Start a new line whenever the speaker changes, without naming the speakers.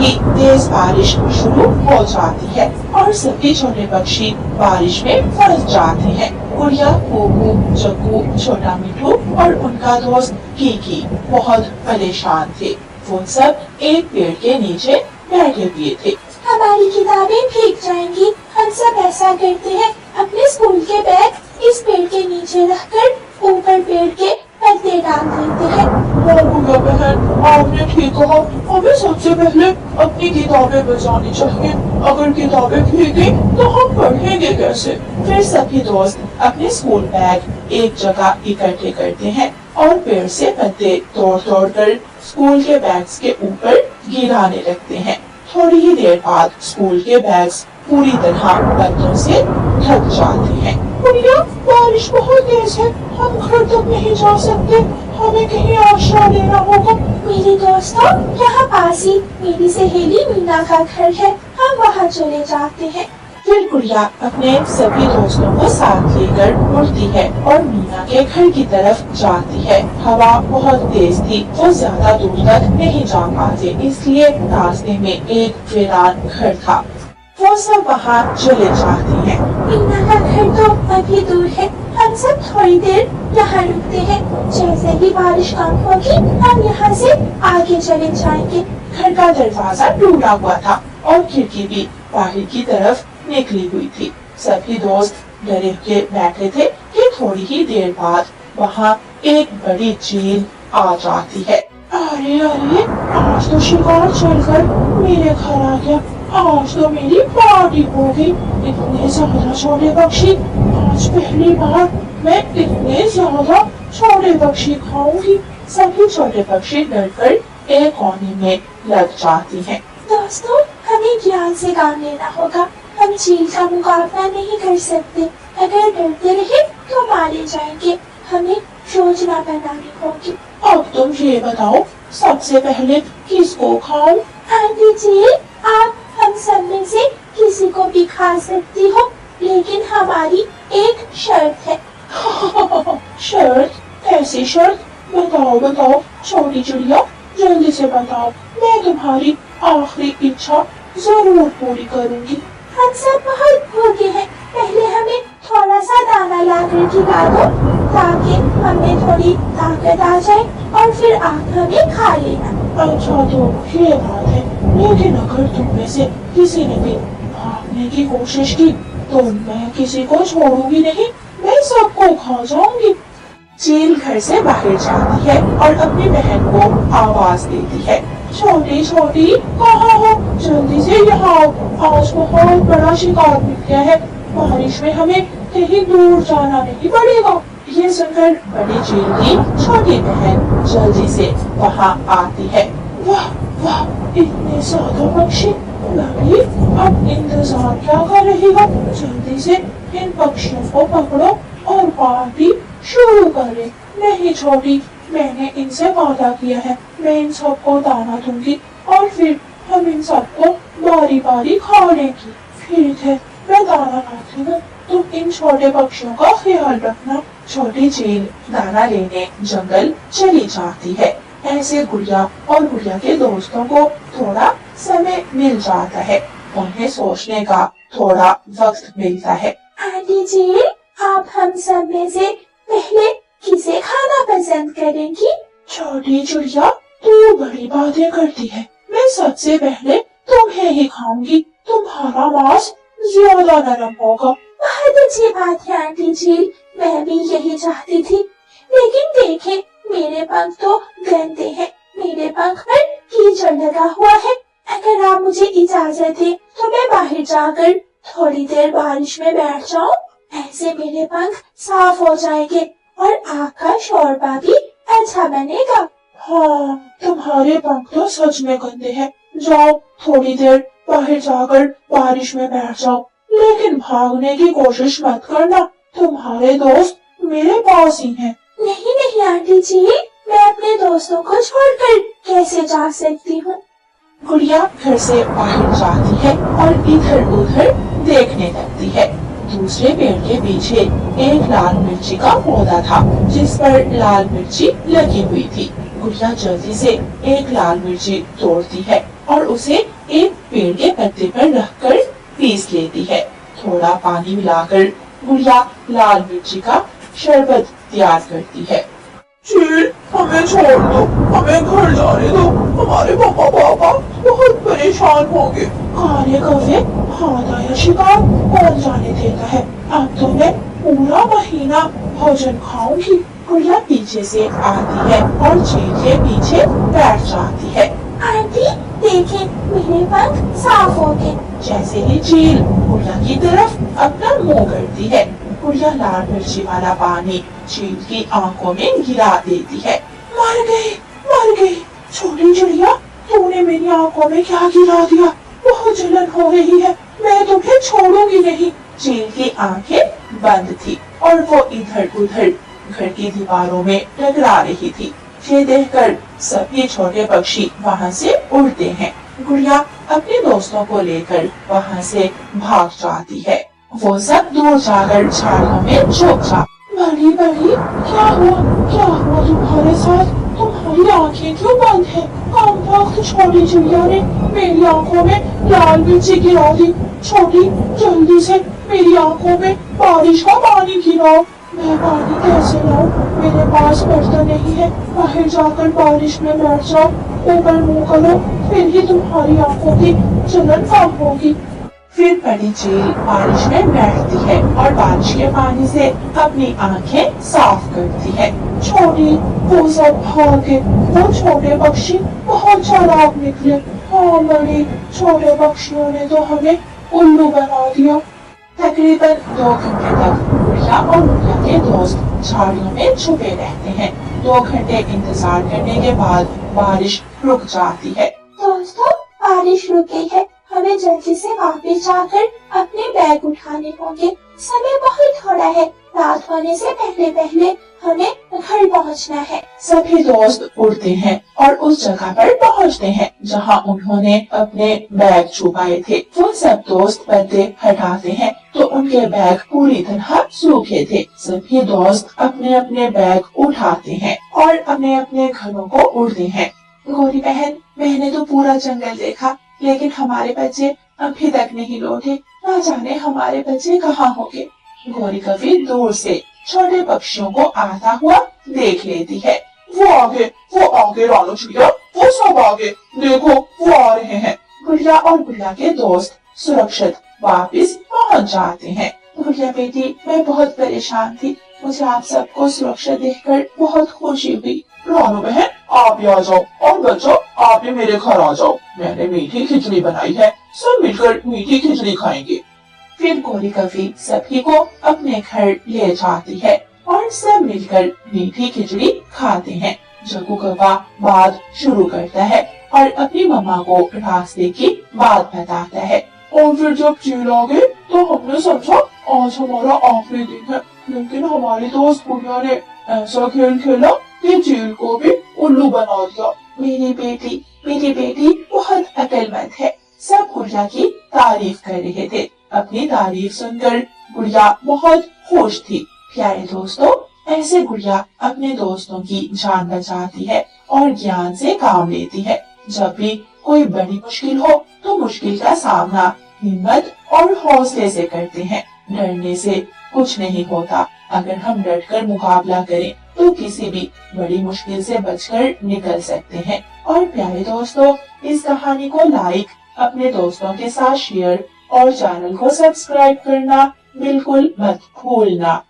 ही तेज बारिश शुरू हो जाती है और सभी छोटे पक्षी बारिश में फंस जाते हैं। गुड़िया, पोपू, जग्गू, छोटा मिठू और उनका दोस्त कीकी बहुत परेशान थे। वो सब एक पेड़ के नीचे बैठे हुए थे।
हमारी किताबें भीग जाएंगी। हम सब ऐसा करते हैं, अपने स्कूल के बैग इस पेड़ के नीचे रखकर ऊपर पेड़ के पत्ते डाल देते हैं।
गुड़िया बहन, आपने ठीक कहा। हमें सबसे पहले अपनी किताबें बचानी चाहिए। अगर किताबें भीगी तो हम पढ़ेंगे कैसे? फिर सभी दोस्त अपने स्कूल बैग एक जगह इकट्ठे करते हैं और पेड़ से पत्ते तोड़ कर स्कूल के बैग्स के ऊपर गिराने लगते हैं। थोड़ी ही देर बाद स्कूल के बैग्स पूरी तरह पत्तों से ढक जाते हैं। गुड़िया, बारिश बहुत तेज है, हम घर तक नहीं जा सकते। हमें कहीं आश्रय लेना होगा।
मेरे दोस्तों, यहाँ पास ही मेरी सहेली मीना का घर है, हम वहाँ चले जाते हैं।
फिर गुड़िया अपने सभी दोस्तों को साथ लेकर उड़ती है और मीना के घर की तरफ जाती है। हवा बहुत तेज थी, वो ज्यादा दूर तक नहीं जा पाते, इसलिए रास्ते में एक वीरान घर था। वो सब वहाँ चले जाते हैं।
मीना का घर तो अभी दूर है, हम सब थोड़ी देर यहाँ रुकते हैं। जैसे ही बारिश कम होगी हम यहाँ से आगे चले जाएंगे।
घर का दरवाजा टूटा हुआ था और खिड़की भी बाहर की तरफ निकली हुई थी। सभी दोस्त डरे हुए बैठे थे कि थोड़ी ही देर बाद वहाँ एक बड़ी झील आ जाती है। अरे अरे, आज तो शिकार चलकर मेरे घर आ गया। आज तो मेरी पार्टी होगी। इतने ज्यादा छोटे पक्षी, आज पहली बार मैं इतने ज्यादा छोटे पक्षी खाऊंगी। सभी छोटे पक्षी डरकर एक कोने में लग जाती हैं।
दोस्तों, हमें ज्ञान से काम लेना होगा। हम झील का मुकाबला नहीं कर सकते। अगर डरते रहे तो मारे जाएंगे। हमें योजना बनानी होगी।
अब तुम ये बताओ, सबसे पहले किसको खाऊं?
आंटी जी, आप हम सब में से किसी को भी खा सकती हो, लेकिन हमारी एक शर्त है।
शर्त? कैसी शर्त? बताओ बताओ छोटी चिड़िया, जल्दी से बताओ। मैं तुम्हारी आखिरी इच्छा जरूर पूरी करूंगी।
हम सब बहुत भूखे हैं, पहले हमें थोड़ा सा दाना लाकर खिला दो ताकि हमें थोड़ी ताकत आ जाए और फिर आप हमें खा लेना।
अच्छा तो ये बात है, लेकिन अगर तुम में से किसी ने भी भागने की कोशिश की तो मैं किसी को छोड़ूंगी नहीं, मैं सबको खा जाऊंगी। चील घर से बाहर जाती है और अपनी बहन को आवाज देती है। छोटी छोटी, कहाँ हो? जल्दी से यहाँ आओ, आज बहुत बड़ा शिकार मिल गया है। बारिश में हमें कहीं दूर जाना नहीं पड़ेगा। ये सुनकर बड़ी चील की छोटी बहन जल्दी से वहाँ आती है। वाह वाह, इतने ज्यादा पक्षी। लगी, अब इंतजार क्या कर रही हो? जल्दी से इन पक्षियों को पकड़ो और पार्टी शुरू करें। नहीं छोटी, मैंने इनसे वादा किया है, मैं इन सबको दाना दूंगी और फिर हम इन सबको बारी बारी खा लेंगे। ठीक है, मैं दाना लाती हूँ, तुम इन छोटे पक्षियों का ख्याल रखना। छोटी चील दाना लेने जंगल चली जाती है। ऐसे गुड़िया और गुड़िया के दोस्तों को थोड़ा समय मिल जाता है, उन्हें सोचने का थोड़ा वक्त मिलता है।
आंटी जी, आप हम सब में से पहले किसे खाना पसंद करेंगी?
छोटी चिड़िया, तू बड़ी बातें करती है। मैं सबसे पहले तुम्हें ही खाऊंगी, तुम्हारा मांस ज्यादा नरम होगा।
बहुत अच्छी बात है आंटी जी, मैं भी यही चाहती थी। लेकिन देखें, मेरे पंख तो गंदे हैं, मेरे पंख पर कीचड़ लगा हुआ है। अगर आप मुझे इजाजत दें तो मैं बाहर जाकर थोड़ी देर बारिश में बैठ जाऊं, ऐसे मेरे पंख साफ हो जाएंगे और आग का शोरबा भी अच्छा बनेगा।
हाँ, तुम्हारे पंख तो सच में गंदे हैं। जाओ, थोड़ी देर बाहर जाकर बारिश में बैठ जाओ, लेकिन भागने की कोशिश मत करना, तुम्हारे दोस्त मेरे पास ही हैं।
नहीं नहीं आंटी जी, मैं अपने दोस्तों को छोड़कर कैसे जा सकती हूँ?
गुड़िया घर से बाहर जाती है और इधर उधर देखने लगती है। दूसरे पेड़ के पीछे एक लाल मिर्ची का पौधा था, जिस पर लाल मिर्ची लगी हुई थी। गुड़िया जल्दी से एक लाल मिर्ची तोड़ती है और उसे एक पेड़ के पत्ते पर रखकर पीस लेती है। थोड़ा पानी मिलाकर गुड़िया लाल मिर्ची का शरबत तैयार करती है।
चील, हमें छोड़ दो, हमें घर जाने दो, हमारे मम्मा पापा बहुत परेशान होंगे।
काले कौवे, हाथ आया शिकार, कौन जाने देता है। अब तो मैं पूरा महीना भोजन खाऊंगी। गुड़िया पीछे से आती है और चील के पीछे बैठ जाती है।
आंटी देखें, मेरे पंख साफ हो गए।
जैसे ही चील गुड़िया की तरफ अपना मुंह करती है, गुड़िया लाल मिर्ची वाला पानी चील की आंखों में गिरा देती है। मर गई, मर गई। छोटी चिड़िया, तूने मेरी आंखों में क्या गिरा दिया? बहुत जलन हो रही है, मैं तुम्हें छोड़ूंगी नहीं। चील की आंखें बंद थी और वो इधर उधर घर की दीवारों में टकरा रही थी। ये देखकर सभी छोटे पक्षी वहाँ से उड़ते हैं। गुड़िया अपने दोस्तों को लेकर वहाँ से भाग जाती है। वो सब दूर जाकर झाड़ियों में छुप जा। बड़ी बड़ी, क्या हुआ तुम्हारे साथ? तुम्हारी आंखें क्यों बंद है? कम वक्त छोटी चिड़िया ने मेरी आंखों में लाल मिर्ची गिरा दी। छोटी, जल्दी से मेरी आंखों में बारिश का पानी गिराओ। मैं पानी कैसे लाऊं? मेरे पास बर्तन नहीं है। बाहर जाकर बारिश में बैठ जाओ, ऊपर मुंह करो, फिर ही तुम्हारी आंखों की जलन कम होगी। फिर बड़ी चील बारिश में बैठती है और बारिश के पानी से अपनी आंखें साफ करती है। छोटी, वो सब भागे। वो छोटे पक्षी बहुत चालाक निकले। हाँ बड़ी, छोटे पक्षियों ने तो हमें उल्लू बना दिया। तकरीबन 2 घंटे तक गुड़िया और गुड़िया के दोस्त झाड़ियों में छुपे रहते हैं। 2 घंटे इंतजार करने के बाद बारिश रुक जाती है।
दोस्तों, बारिश रुक गई है। हमें जल्दी से वापस जाकर अपने बैग उठाने होंगे। समय बहुत थोड़ा है। रात होने से पहले पहले हमें घर पहुंचना है।
सभी दोस्त उड़ते हैं और उस जगह पर पहुंचते हैं जहां उन्होंने अपने बैग छुपाए थे। वो सब दोस्त पत्ते हटाते हैं तो उनके बैग पूरी तरह सूखे थे। सभी दोस्त अपने अपने बैग उठाते हैं और अपने अपने घरों को उड़ते हैं। गौरी बहन, मैंने तो पूरा जंगल देखा, लेकिन हमारे बच्चे अभी तक नहीं लौटे। ना जाने हमारे बच्चे कहाँ होंगे। गौरी कभी दूर से छोटे पक्षियों को आता हुआ देख लेती है।
वो आगे रानो चिड़िया, वो सब आगे, देखो वो आ रहे हैं।
गुड़िया और गुड़िया के दोस्त सुरक्षित वापस पहुंच जाते हैं। गुड़िया बेटी, मैं बहुत परेशान थी। मुझे आप सबको सुरक्षित देखकर बहुत खुशी हुई।
रानो बहन, आप भी आ जाओ, और बच्चों आप भी मेरे घर आ जाओ। मैंने मीठी खिचड़ी बनाई है, सब मिलकर मीठी खिचड़ी खाएंगे।
फिर गौरी कभी सभी को अपने घर ले जाती है और सब मिलकर मीठी खिचड़ी खाते हैं। जग्गू कौवा बात शुरू करता है और अपनी मम्मा को रास्ते की बात बताता है।
और फिर जब चील आ गई तो हमने सोचा आज हमारा आखिरी दिन है, लेकिन हमारी दोस्त गुड़िया ने ऐसा खेल खेला कि चील को भी उल्लू बना दिया।
मेरी बेटी बहुत अक्लमंद है। सब गुड़िया की तारीफ कर रहे थे। अपनी तारीफ सुनकर गुड़िया बहुत खुश थी। प्यारे दोस्तों, ऐसे गुड़िया अपने दोस्तों की जान बचाती है और ज्ञान से काम लेती है। जब भी कोई बड़ी मुश्किल हो तो मुश्किल का सामना हिम्मत और हौसले से करते हैं। डरने से कुछ नहीं होता। अगर हम डटकर मुकाबला करें तो किसी भी बड़ी मुश्किल से बचकर निकल सकते हैं। और प्यारे दोस्तों, इस कहानी को लाइक, अपने दोस्तों के साथ शेयर और चैनल को सब्सक्राइब करना बिल्कुल मत भूलना।